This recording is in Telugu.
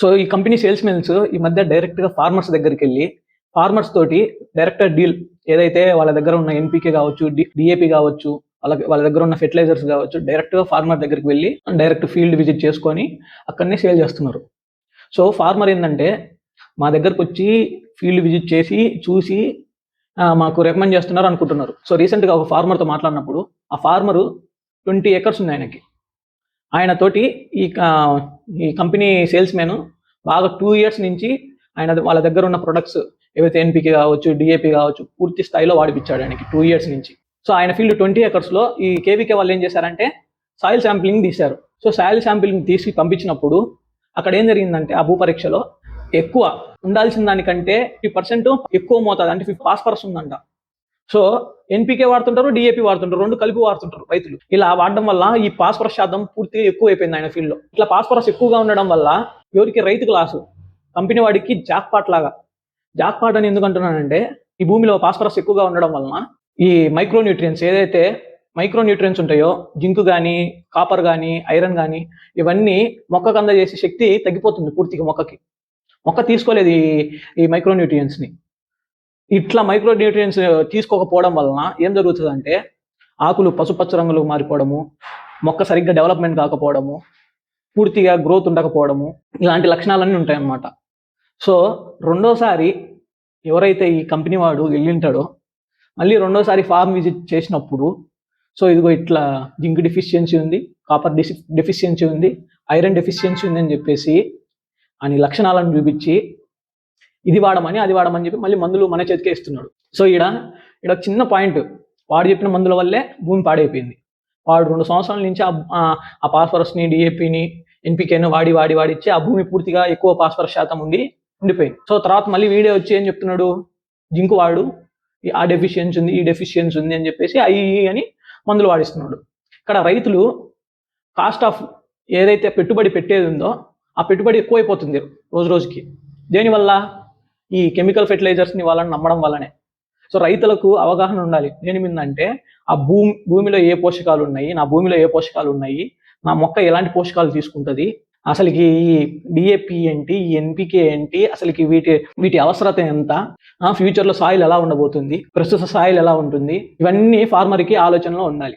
సో ఈ కంపెనీ సేల్స్ మెన్స్ ఈ మధ్య డైరెక్ట్గా ఫార్మర్స్ దగ్గరికి వెళ్ళి ఫార్మర్స్ తోటి డైరెక్ట్ డీల్, ఏదైతే వాళ్ళ దగ్గర ఉన్న ఎన్పికే కావచ్చు, డిఏపి కావచ్చు, వాళ్ళ దగ్గర ఉన్న ఫెర్టిలైజర్స్ కావచ్చు, డైరెక్ట్గా ఫార్మర్ దగ్గరికి వెళ్ళి డైరెక్ట్ ఫీల్డ్ విజిట్ చేసుకొని అక్కడనే సేల్ చేస్తున్నారు. సో ఫార్మర్ ఏంటంటే మా దగ్గరకు వచ్చి ఫీల్డ్ విజిట్ చేసి చూసి మాకు రికమెండ్ చేస్తున్నారు అనుకుంటున్నారు. సో రీసెంట్గా ఒక ఫార్మర్తో మాట్లాడినప్పుడు ఆ ఫార్మరు 20 acres ఉంది ఆయనకి. ఆయనతోటి ఈ కంపెనీ సేల్స్ మ్యాన్ బాగా 2 years నుంచి వాళ్ళ దగ్గర ఉన్న ప్రొడక్ట్స్ ఏవైతే ఎన్పికే కావచ్చు, డిఏపి కావచ్చు, పూర్తి స్థాయిలో వాడిపించాడు ఆయనకి 2 years నుంచి. సో ఆయన ఫీల్డ్ 20 acresలో ఈ కేవీకే వాళ్ళు ఏం చేశారంటే సాయిల్ శాంప్లింగ్ తీశారు. సో సాయిల్ శాంప్లింగ్ తీసి పంపించినప్పుడు అక్కడ ఏం జరిగిందంటే ఆ భూపరీక్షలో ఎక్కువ ఉండాల్సిన దానికంటే 50% ఎక్కువ మోతాదు అంటే ఫాస్ఫరస్ ఉందంట. సో ఎన్పికే వాడుతుంటారు, డిఏపి వాడుతుంటారు, రెండు కలిపి వాడుతుంటారు రైతులు. ఇలా వాడడం వల్ల ఈ ఫాస్ఫరస్ శాతం పూర్తిగా ఎక్కువ అయిపోయింది ఆయన ఫీల్డ్లో. ఇట్లా ఫాస్ఫరస్ ఎక్కువగా ఉండడం వల్ల ఎవరికి రైతుకు లాసు, కంపెనీ వాడికి జాక్పాట్ లాగా. జాక్పాట్ అని ఎందుకు అంటున్నానంటే ఈ భూమిలో ఫాస్ఫరస్ ఎక్కువగా ఉండడం వలన ఈ మైక్రోన్యూట్రియన్స్ ఏదైతే మైక్రోన్యూట్రియన్స్ ఉంటాయో, జింక్ కానీ, కాపర్ కానీ, ఐరన్ కానీ, ఇవన్నీ మొక్కకు అందజేసే శక్తి తగ్గిపోతుంది పూర్తిగా. మొక్క తీసుకోలేదు ఈ మైక్రోన్యూట్రియన్స్ని. ఇట్లా మైక్రోన్యూట్రియన్స్ తీసుకోకపోవడం వలన ఏం జరుగుతుందంటే ఆకులు పసుపచ్చ రంగులు మారిపోవడము, మొక్క సరిగ్గా డెవలప్మెంట్ కాకపోవడము, పూర్తిగా గ్రోత్ ఉండకపోవడము, ఇలాంటి లక్షణాలన్నీ ఉంటాయి అన్నమాట. సో రెండోసారి ఎవరైతే ఈ కంపెనీ వాడు వెళ్ళింటాడో మళ్ళీ రెండోసారి ఫార్మ్ విజిట్ చేసినప్పుడు సో ఇదిగో ఇట్లా జింక్ డెఫిషియన్సీ ఉంది, కాపర్ డెఫిషియన్సీ ఉంది, ఐరన్ డెఫిషియన్సీ ఉంది అని చెప్పేసి అని లక్షణాలను చూపించి ఇది వాడమని అది వాడమని చెప్పి మళ్ళీ మందులు మన చేతికే ఇస్తున్నాడు. సో ఈడ చిన్న పాయింట్, వాడు చెప్పిన మందుల వల్లే భూమి పాడైపోయింది. వాడు 2 సంవత్సరాల నుంచి ఆ ఫాస్ఫరస్ని, డిఏపిని, ఎన్పికేను వాడిచ్చి ఆ భూమి పూర్తిగా ఎక్కువ ఫాస్ఫరస్ శాతం ఉండిపోయింది. సో తర్వాత మళ్ళీ వీడియో వచ్చి ఏం చెప్తున్నాడు, జింక్ వాడు, ఆ డెఫిషియన్సీ ఉంది, ఈ డెఫిషియన్సీ ఉంది అని చెప్పేసి అని మందులు వాడిస్తున్నాడు. ఇక్కడ రైతులు కాస్ట్ ఆఫ్ ఏదైతే పెట్టుబడి పెట్టేది ఉందో ఆ పెట్టుబడి ఎక్కువైపోతుంది రోజు రోజుకి. దేనివల్ల? ఈ కెమికల్ ఫెర్టిలైజర్స్ని వాళ్ళని నమ్మడం వల్లనే. సో రైతులకు అవగాహన ఉండాలి దేని మీద అంటే ఆ భూమిలో ఏ పోషకాలు ఉన్నాయి, నా భూమిలో ఏ పోషకాలు ఉన్నాయి, నా మొక్క ఎలాంటి పోషకాలు తీసుకుంటుంది, అసలుకి ఈ డిఏపి ఏంటి, ఈ ఎన్పికే ఏంటి, అసలుకి వీటి అవసరత ఎంత, ఫ్యూచర్లో సాయిల్ ఎలా ఉండబోతుంది, ప్రస్తుత సాయిల్ ఎలా ఉంటుంది, ఇవన్నీ ఫార్మర్కి ఆలోచనలో ఉండాలి.